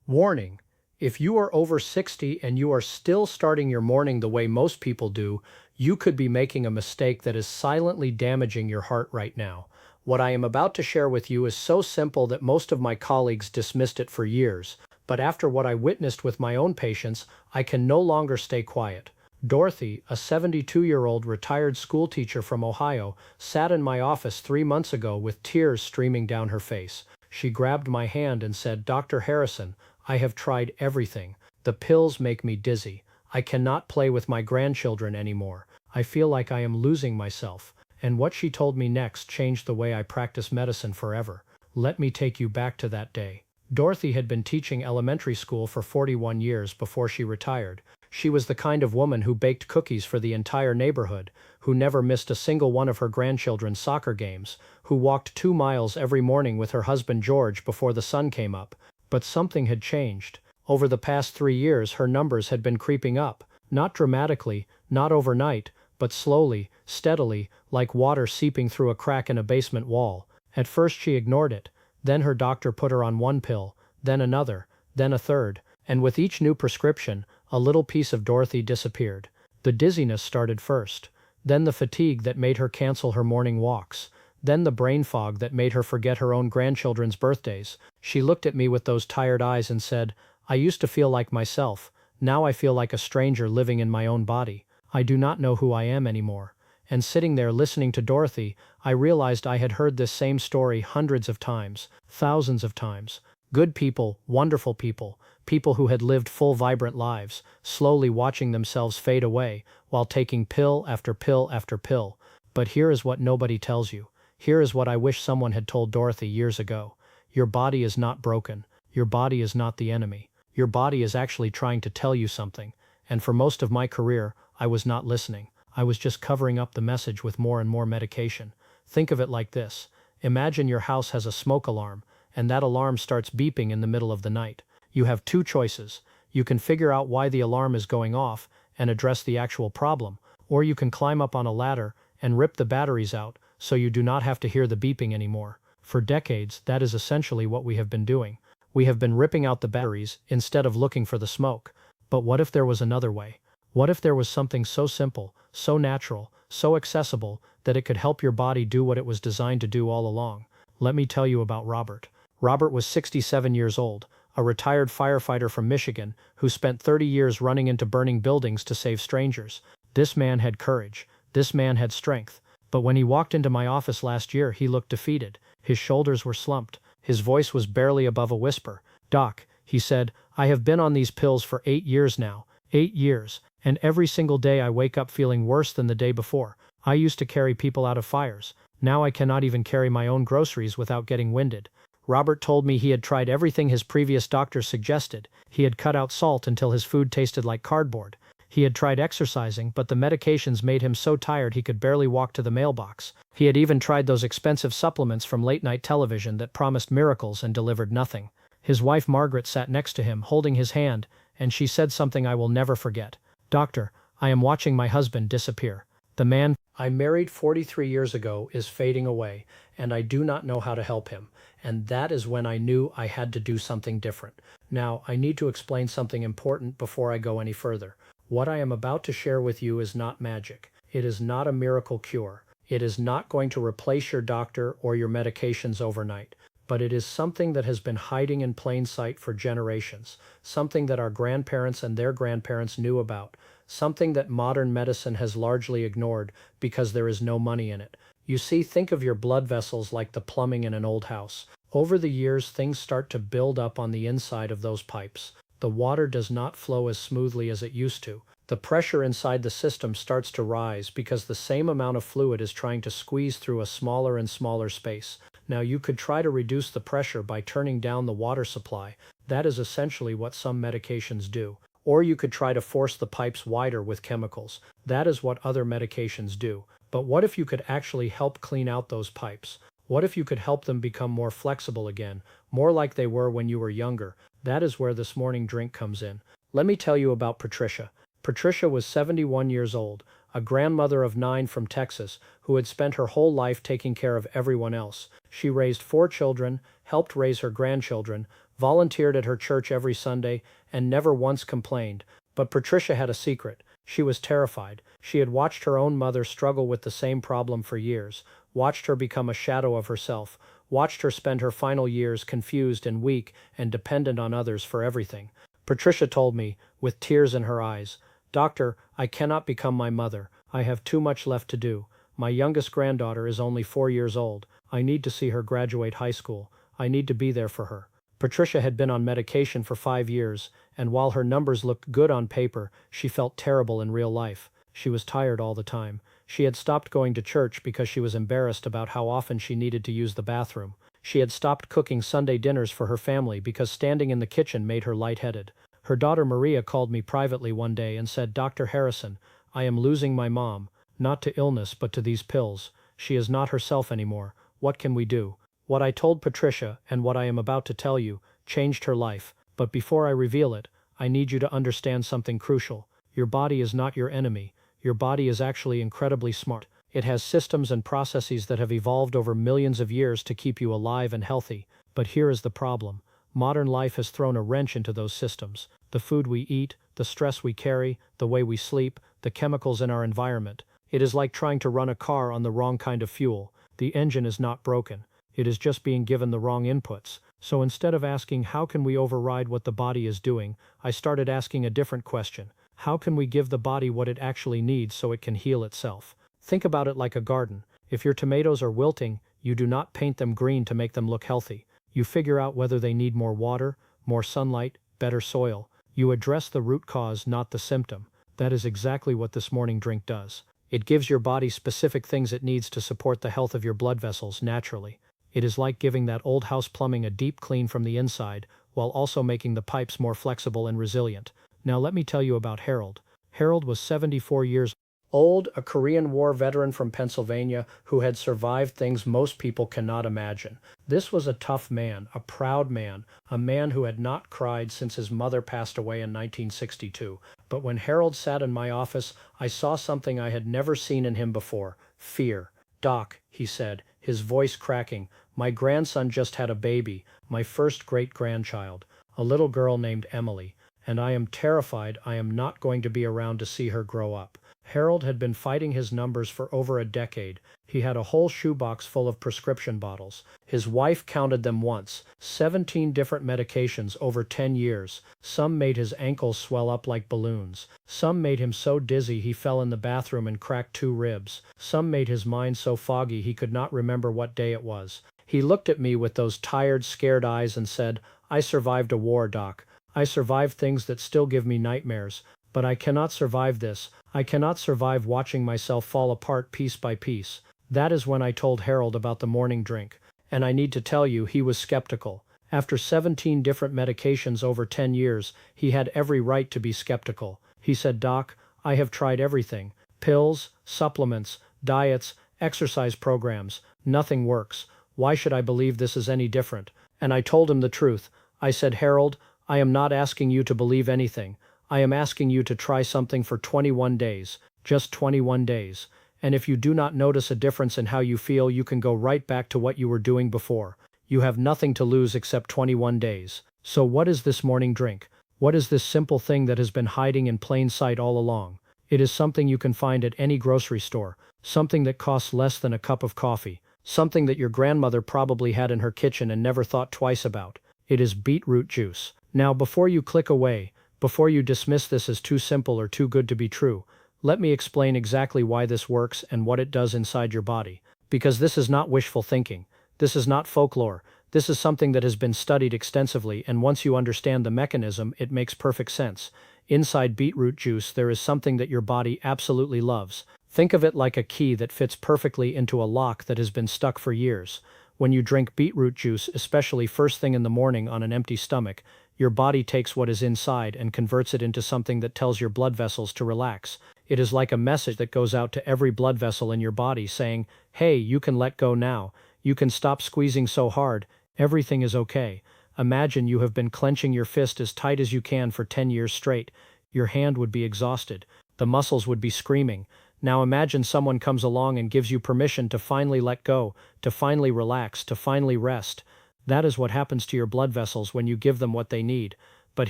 Warning: if you are over 60 and you are still starting your morning the way most people do, you could be making a mistake that is silently damaging your heart right now. What I am about to share with you is so simple that most of my colleagues dismissed it for years, but after what I witnessed with my own patients, I can no longer stay quiet. Dorothy, a 72-year-old retired schoolteacher from Ohio, sat in my office 3 months ago with tears streaming down her face. She grabbed my hand and said, "Dr. Harrison, I have tried everything. The pills make me dizzy. I cannot play with my grandchildren anymore. I feel like I am losing myself." And what she told me next changed the way I practice medicine forever. Let me take you back to that day. Dorothy had been teaching elementary school for 41 years before she retired. She was the kind of woman who baked cookies for the entire neighborhood, who never missed a single one of her grandchildren's soccer games, who walked 2 miles every morning with her husband George before the sun came up. But something had changed. Over the past 3 years, her numbers had been creeping up. Not dramatically, not overnight, but slowly, steadily, like water seeping through a crack in a basement wall. At first she ignored it. Then her doctor put her on one pill, then another, then a third, and with each new prescription, a little piece of Dorothy disappeared. The dizziness started first, then the fatigue that made her cancel her morning walks, then the brain fog that made her forget her own grandchildren's birthdays. She looked at me with those tired eyes and said, "I used to feel like myself. Now I feel like a stranger living in my own body. I do not know who I am anymore." And sitting there listening to Dorothy, I realized I had heard this same story hundreds of times, thousands of times. Good people, wonderful people, people who had lived full vibrant lives, slowly watching themselves fade away, while taking pill after pill after pill. But here is what nobody tells you. Here is what I wish someone had told Dorothy years ago. Your body is not broken. Your body is not the enemy. Your body is actually trying to tell you something. And for most of my career, I was not listening. I was just covering up the message with more and more medication. Think of it like this. Imagine your house has a smoke alarm, and that alarm starts beeping in the middle of the night. You have two choices. You can figure out why the alarm is going off and address the actual problem, or you can climb up on a ladder and rip the batteries out so you do not have to hear the beeping anymore. For decades, that is essentially what we have been doing. We have been ripping out the batteries instead of looking for the smoke. But what if there was another way? What if there was something so simple, so natural, so accessible, that it could help your body do what it was designed to do all along? Let me tell you about Robert. Robert was 67 years old, a retired firefighter from Michigan who spent 30 years running into burning buildings to save strangers. This man had courage. This man had strength. But when he walked into my office last year, he looked defeated. His shoulders were slumped. His voice was barely above a whisper. "Doc," he said, "I have been on these pills for 8 years now. 8 years. And every single day I wake up feeling worse than the day before. I used to carry people out of fires. Now I cannot even carry my own groceries without getting winded." Robert told me he had tried everything his previous doctors suggested. He had cut out salt until his food tasted like cardboard. He had tried exercising, but the medications made him so tired he could barely walk to the mailbox. He had even tried those expensive supplements from late-night television that promised miracles and delivered nothing. His wife Margaret sat next to him, holding his hand, and she said something I will never forget. "Doctor, I am watching my husband disappear. The man I married 43 years ago is fading away, and I do not know how to help him." And that is when I knew I had to do something different. Now, I need to explain something important before I go any further. What I am about to share with you is not magic. It is not a miracle cure. It is not going to replace your doctor or your medications overnight. But it is something that has been hiding in plain sight for generations, something that our grandparents and their grandparents knew about, something that modern medicine has largely ignored because there is no money in it. You see, think of your blood vessels like the plumbing in an old house. Over the years, things start to build up on the inside of those pipes. The water does not flow as smoothly as it used to. The pressure inside the system starts to rise because the same amount of fluid is trying to squeeze through a smaller and smaller space. Now, you could try to reduce the pressure by turning down the water supply. That is essentially what some medications do. Or you could try to force the pipes wider with chemicals. That is what other medications do. But what if you could actually help clean out those pipes? What if you could help them become more flexible again, more like they were when you were younger? That is where this morning drink comes in. Let me tell you about Patricia. Patricia was 71 years old, a grandmother of 9 from Texas who had spent her whole life taking care of everyone else. She raised 4 children, helped raise her grandchildren, volunteered at her church every Sunday, and never once complained. But Patricia had a secret. She was terrified. She had watched her own mother struggle with the same problem for years, watched her become a shadow of herself, watched her spend her final years confused and weak and dependent on others for everything. Patricia told me, with tears in her eyes, "Doctor, I cannot become my mother. I have too much left to do. My youngest granddaughter is only 4 years old. I need to see her graduate high school. I need to be there for her." Patricia had been on medication for 5 years, and while her numbers looked good on paper, she felt terrible in real life. She was tired all the time. She had stopped going to church because she was embarrassed about how often she needed to use the bathroom. She had stopped cooking Sunday dinners for her family because standing in the kitchen made her lightheaded. Her daughter Maria called me privately one day and said, "Dr. Harrison, I am losing my mom, not to illness but to these pills. She is not herself anymore. What can we do?" What I told Patricia, and what I am about to tell you, changed her life. But before I reveal it, I need you to understand something crucial. Your body is not your enemy. Your body is actually incredibly smart. It has systems and processes that have evolved over millions of years to keep you alive and healthy. But here is the problem. Modern life has thrown a wrench into those systems. The food we eat, the stress we carry, the way we sleep, the chemicals in our environment. It is like trying to run a car on the wrong kind of fuel. The engine is not broken. It is just being given the wrong inputs. So instead of asking how can we override what the body is doing, I started asking a different question. How can we give the body what it actually needs so it can heal itself? Think about it like a garden. If your tomatoes are wilting, you do not paint them green to make them look healthy. You figure out whether they need more water, more sunlight, better soil. You address the root cause, not the symptom. That is exactly what this morning drink does. It gives your body specific things it needs to support the health of your blood vessels naturally. It is like giving that old house plumbing a deep clean from the inside, while also making the pipes more flexible and resilient. Now let me tell you about Harold. Harold was 74 years old, a Korean War veteran from Pennsylvania who had survived things most people cannot imagine. This was a tough man, a proud man, a man who had not cried since his mother passed away in 1962. But when Harold sat in my office, I saw something I had never seen in him before: fear. "Doc," he said, his voice cracking, "my grandson just had a baby, my first great-grandchild, a little girl named Emily, and I am terrified I am not going to be around to see her grow up." Harold had been fighting his numbers for over a decade. He had a whole shoebox full of prescription bottles. His wife counted them once. 17 different medications over 10 years. Some made his ankles swell up like balloons. Some made him so dizzy he fell in the bathroom and cracked 2 ribs. Some made his mind so foggy he could not remember what day it was. He looked at me with those tired, scared eyes and said, "I survived a war, Doc. I survived things that still give me nightmares. But I cannot survive this. I cannot survive watching myself fall apart piece by piece." That is when I told Harold about the morning drink. And I need to tell you, he was skeptical. After 17 different medications over 10 years, he had every right to be skeptical. He said, "Doc, I have tried everything. Pills, supplements, diets, exercise programs. Nothing works. Why should I believe this is any different?" And I told him the truth. I said, "Harold, I am not asking you to believe anything. I am asking you to try something for 21 days, just 21 days. And if you do not notice a difference in how you feel, you can go right back to what you were doing before. You have nothing to lose except 21 days. So what is this morning drink? What is this simple thing that has been hiding in plain sight all along? It is something you can find at any grocery store, something that costs less than a cup of coffee, something that your grandmother probably had in her kitchen and never thought twice about. It is beetroot juice. Now, before you click away, before you dismiss this as too simple or too good to be true, let me explain exactly why this works and what it does inside your body. Because this is not wishful thinking. This is not folklore. This is something that has been studied extensively, and once you understand the mechanism, it makes perfect sense. Inside beetroot juice, there is something that your body absolutely loves. Think of it like a key that fits perfectly into a lock that has been stuck for years. When you drink beetroot juice, especially first thing in the morning on an empty stomach, your body takes what is inside and converts it into something that tells your blood vessels to relax. It is like a message that goes out to every blood vessel in your body saying, "Hey, you can let go now. You can stop squeezing so hard. Everything is okay." Imagine you have been clenching your fist as tight as you can for 10 years straight. Your hand would be exhausted. The muscles would be screaming. Now imagine someone comes along and gives you permission to finally let go, to finally relax, to finally rest. That is what happens to your blood vessels when you give them what they need. But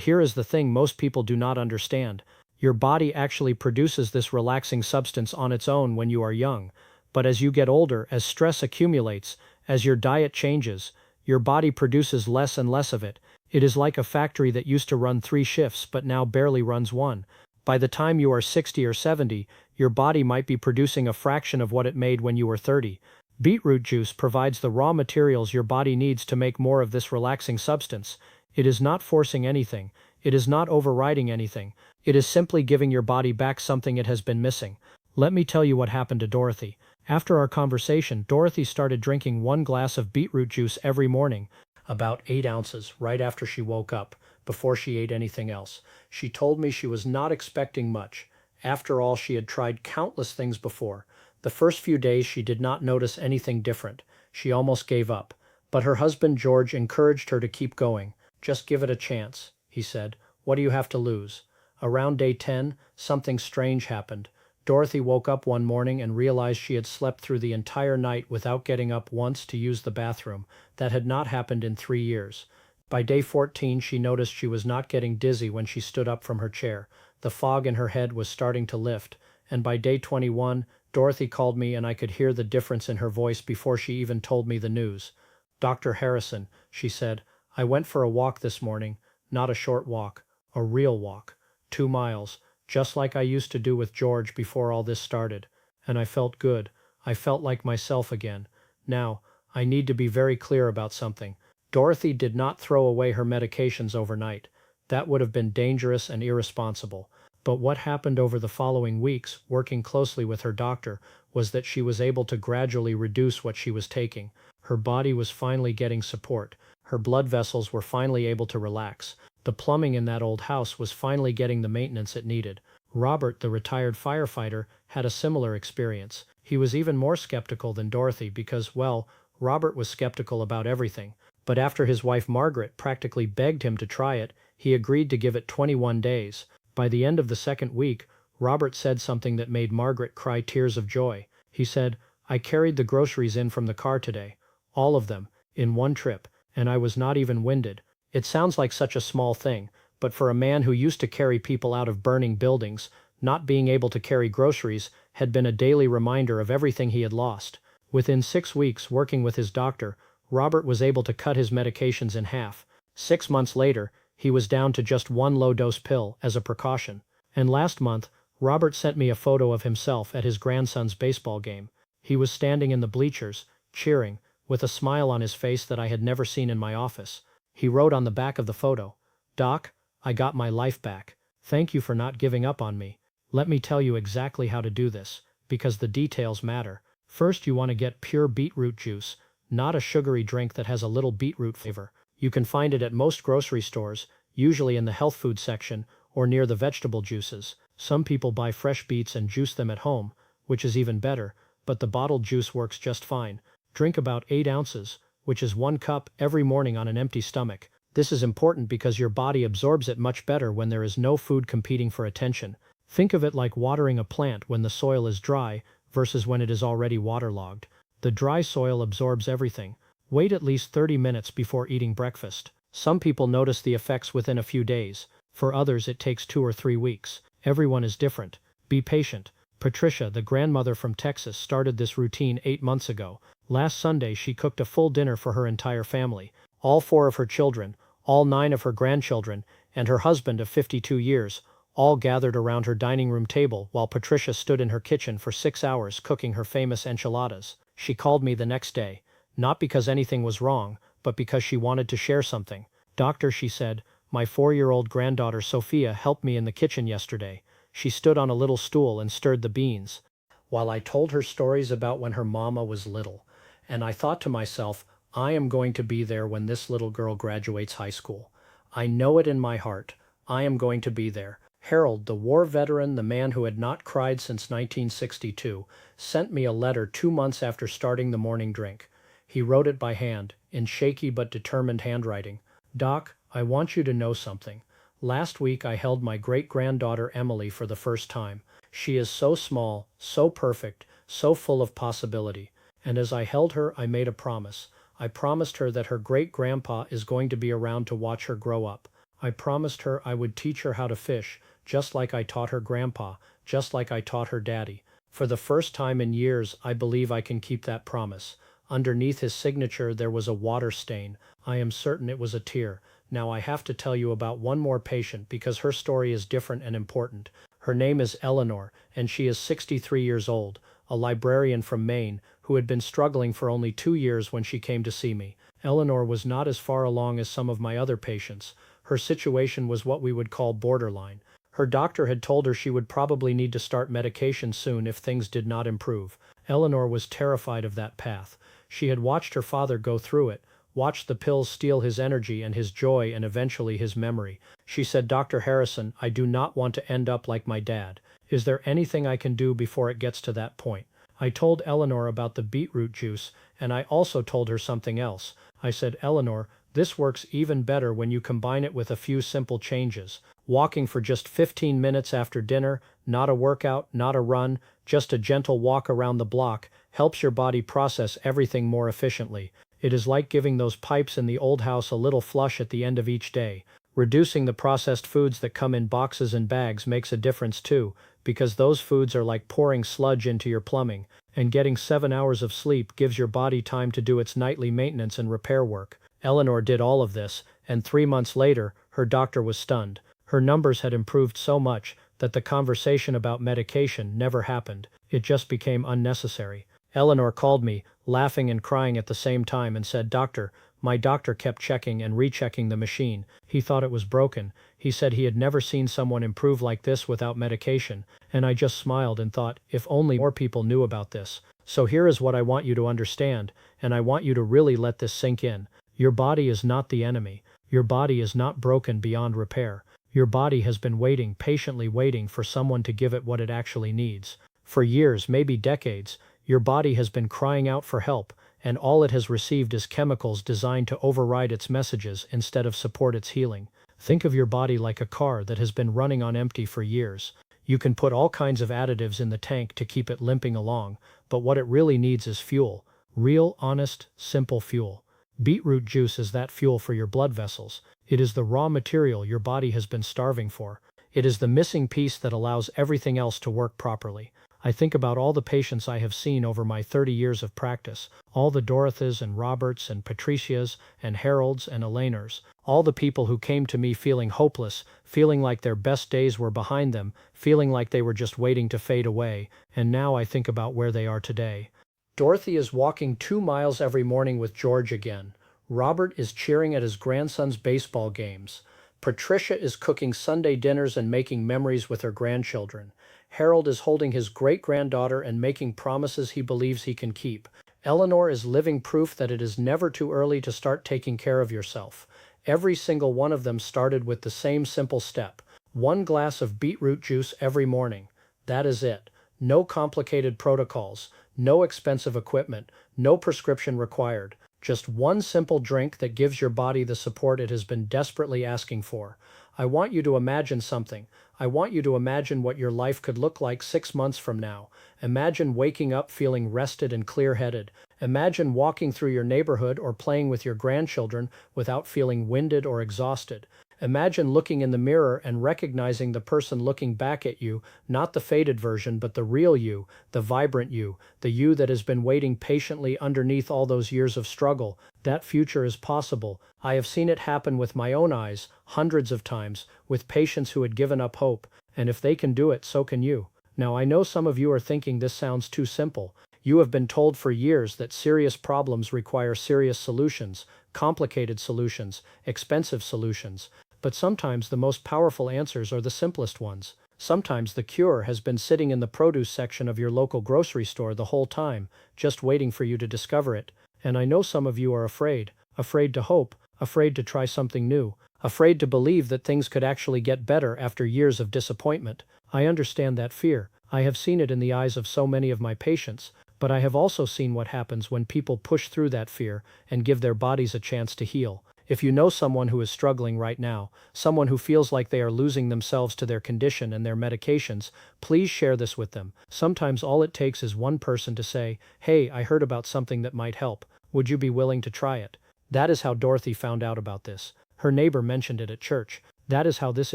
here is the thing most people do not understand. Your body actually produces this relaxing substance on its own when you are young. But as you get older, as stress accumulates, as your diet changes, your body produces less and less of it. It is like a factory that used to run 3 shifts but now barely runs one. By the time you are 60 or 70, your body might be producing a fraction of what it made when you were 30. Beetroot juice provides the raw materials your body needs to make more of this relaxing substance. It is not forcing anything. It is not overriding anything. It is simply giving your body back something it has been missing. Let me tell you what happened to Dorothy. After our conversation, Dorothy started drinking 1 glass of beetroot juice every morning, about 8 ounces, right after she woke up, before she ate anything else. She told me she was not expecting much. After all, she had tried countless things before. The first few days she did not notice anything different. She almost gave up. But her husband George encouraged her to keep going. Just give it a chance, he said. What do you have to lose? Around day 10, something strange happened. Dorothy woke up one morning and realized she had slept through the entire night without getting up once to use the bathroom. That had not happened in 3 years. By day 14, she noticed she was not getting dizzy when she stood up from her chair. The fog in her head was starting to lift, and by day 21, Dorothy called me and I could hear the difference in her voice before she even told me the news. "Dr. Harrison," she said, "I went for a walk this morning, not a short walk, a real walk, 2 miles, just like I used to do with George before all this started, and I felt good. I felt like myself again. Now, I need to be very clear about something. Dorothy did not throw away her medications overnight. That would have been dangerous and irresponsible. But what happened over the following weeks, working closely with her doctor, was that she was able to gradually reduce what she was taking. Her body was finally getting support. Her blood vessels were finally able to relax. The plumbing in that old house was finally getting the maintenance it needed. Robert, the retired firefighter, had a similar experience. He was even more skeptical than Dorothy because, well, Robert was skeptical about everything. But after his wife Margaret practically begged him to try it, he agreed to give it 21 days. By the end of the second week, Robert said something that made Margaret cry tears of joy. He said, "I carried the groceries in from the car today, all of them, in one trip, and I was not even winded." It sounds like such a small thing, but for a man who used to carry people out of burning buildings, not being able to carry groceries had been a daily reminder of everything he had lost. Within 6 weeks, working with his doctor, Robert was able to cut his medications in half. 6 months later, he was down to just 1 low-dose pill as a precaution. And last month, Robert sent me a photo of himself at his grandson's baseball game. He was standing in the bleachers, cheering, with a smile on his face that I had never seen in my office. He wrote on the back of the photo, "Doc, I got my life back. Thank you for not giving up on me. Let me tell you exactly how to do this, because the details matter. First, you want to get pure beetroot juice, not a sugary drink that has a little beetroot flavor. You can find it at most grocery stores, usually in the health food section or near the vegetable juices. Some people buy fresh beets and juice them at home, which is even better, but the bottled juice works just fine. Drink about 8 ounces, which is 1 cup, every morning on an empty stomach. This is important because your body absorbs it much better when there is no food competing for attention. Think of it like watering a plant when the soil is dry versus when it is already waterlogged. The dry soil absorbs everything. Wait at least 30 minutes before eating breakfast. Some people notice the effects within a few days. For others, it takes 2 or 3 weeks. Everyone is different. Be patient. Patricia, the grandmother from Texas, started this routine 8 months ago. Last Sunday, she cooked a full dinner for her entire family. All 4 of her children, all 9 of her grandchildren, and her husband of 52 years, all gathered around her dining room table while Patricia stood in her kitchen for 6 hours cooking her famous enchiladas. She called me the next day. Not because anything was wrong, but because she wanted to share something. "Doctor," she said, "my 4-year-old granddaughter Sophia helped me in the kitchen yesterday. She stood on a little stool and stirred the beans, while I told her stories about when her mama was little. And I thought to myself, I am going to be there when this little girl graduates high school. I know it in my heart. I am going to be there." Harold, the war veteran, the man who had not cried since 1962, sent me a letter 2 months after starting the morning drink. He wrote it by hand, in shaky but determined handwriting. "Doc, I want you to know something. Last week I held my great-granddaughter Emily for the first time. She is so small, so perfect, so full of possibility. And as I held her, I made a promise. I promised her that her great-grandpa is going to be around to watch her grow up. I promised her I would teach her how to fish, just like I taught her grandpa, just like I taught her daddy. For the first time in years, I believe I can keep that promise. Underneath his signature there was a water stain. I am certain it was a tear. Now I have to tell you about one more patient because her story is different and important. Her name is Eleanor, and she is 63 years old, a librarian from Maine, who had been struggling for only 2 years when she came to see me. Eleanor was not as far along as some of my other patients. Her situation was what we would call borderline. Her doctor had told her she would probably need to start medication soon if things did not improve. Eleanor was terrified of that path. She had watched her father go through it, watched the pills steal his energy and his joy and eventually his memory. She said, "Dr. Harrison, I do not want to end up like my dad. Is there anything I can do before it gets to that point?" I told Eleanor about the beetroot juice, and I also told her something else. I said, "Eleanor, this works even better when you combine it with a few simple changes. Walking for just 15 minutes after dinner, not a workout, not a run, just a gentle walk around the block, helps your body process everything more efficiently. It is like giving those pipes in the old house a little flush at the end of each day. Reducing the processed foods that come in boxes and bags makes a difference too, because those foods are like pouring sludge into your plumbing, and getting 7 hours of sleep gives your body time to do its nightly maintenance and repair work." Eleanor did all of this, and 3 months later, her doctor was stunned. Her numbers had improved so much that the conversation about medication never happened. It just became unnecessary. Eleanor called me, laughing and crying at the same time, and said, "Doctor, my doctor kept checking and rechecking the machine. He thought it was broken. He said he had never seen someone improve like this without medication." And I just smiled and thought, if only more people knew about this. So here is what I want you to understand, and I want you to really let this sink in. Your body is not the enemy. Your body is not broken beyond repair. Your body has been waiting, patiently waiting for someone to give it what it actually needs. For years, maybe decades, your body has been crying out for help, and all it has received is chemicals designed to override its messages instead of support its healing. Think of your body like a car that has been running on empty for years. You can put all kinds of additives in the tank to keep it limping along, but what it really needs is fuel. Real, honest, simple fuel. Beetroot juice is that fuel for your blood vessels. It is the raw material your body has been starving for. It is the missing piece that allows everything else to work properly. I think about all the patients I have seen over my 30 years of practice, all the Dorothys and Roberts and Patricias and Harolds and Elaners, all the people who came to me feeling hopeless, feeling like their best days were behind them, feeling like they were just waiting to fade away, and now I think about where they are today. Dorothy is walking 2 miles every morning with George again. Robert is cheering at his grandson's baseball games. Patricia is cooking Sunday dinners and making memories with her grandchildren. Harold is holding his great-granddaughter and making promises he believes he can keep. Eleanor is living proof that it is never too early to start taking care of yourself. Every single one of them started with the same simple step. 1 glass of beetroot juice every morning. That is it. No complicated protocols, no expensive equipment, no prescription required. Just one simple drink that gives your body the support it has been desperately asking for. I want you to imagine something. I want you to imagine what your life could look like 6 months from now. Imagine waking up feeling rested and clear-headed. Imagine walking through your neighborhood or playing with your grandchildren without feeling winded or exhausted. Imagine looking in the mirror and recognizing the person looking back at you, not the faded version, but the real you, the vibrant you, the you that has been waiting patiently underneath all those years of struggle. That future is possible. I have seen it happen with my own eyes, hundreds of times, with patients who had given up hope, and if they can do it, so can you. Now I know some of you are thinking this sounds too simple. You have been told for years that serious problems require serious solutions, complicated solutions, expensive solutions. But sometimes the most powerful answers are the simplest ones. Sometimes the cure has been sitting in the produce section of your local grocery store the whole time, just waiting for you to discover it. And I know some of you are afraid to hope, afraid to try something new, afraid to believe that things could actually get better after years of disappointment. I understand that fear. I have seen it in the eyes of so many of my patients, but I have also seen what happens when people push through that fear and give their bodies a chance to heal. If you know someone who is struggling right now, someone who feels like they are losing themselves to their condition and their medications, please share this with them. Sometimes all it takes is one person to say, "Hey, I heard about something that might help." Would you be willing to try it? That is how Dorothy found out about this. Her neighbor mentioned it at church. That is how this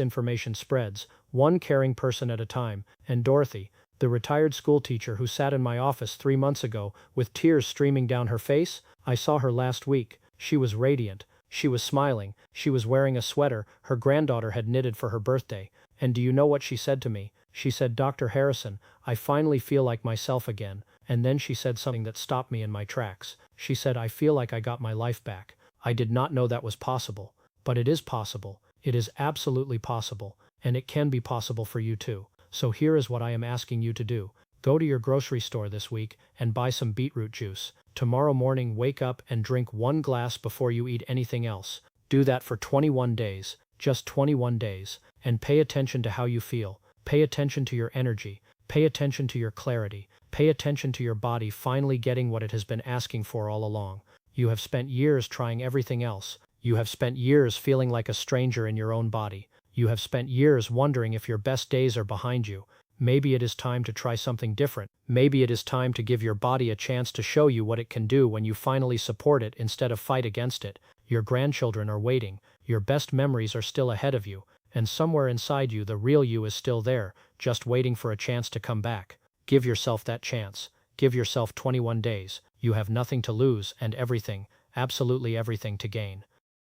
information spreads, one caring person at a time. And Dorothy, the retired school teacher who sat in my office 3 months ago with tears streaming down her face, I saw her last week. She was radiant. She was smiling. She was wearing a sweater her granddaughter had knitted for her birthday. And do you know what she said to me? She said, "Dr. Harrison, I finally feel like myself again." And then she said something that stopped me in my tracks. She said, "I feel like I got my life back." I did not know that was possible. But it is possible. It is absolutely possible. And it can be possible for you too. So here is what I am asking you to do. Go to your grocery store this week and buy some beetroot juice. Tomorrow morning, wake up and drink 1 glass before you eat anything else. Do that for 21 days, just 21 days, and pay attention to how you feel. Pay attention to your energy. Pay attention to your clarity. Pay attention to your body finally getting what it has been asking for all along. You have spent years trying everything else. You have spent years feeling like a stranger in your own body. You have spent years wondering if your best days are behind you. Maybe it is time to try something different. Maybe it is time to give your body a chance to show you what it can do when you finally support it instead of fight against it. Your grandchildren are waiting. Your best memories are still ahead of you. And somewhere inside you, the real you is still there, just waiting for a chance to come back. Give yourself that chance. Give yourself 21 days. You have nothing to lose and everything, absolutely everything to gain.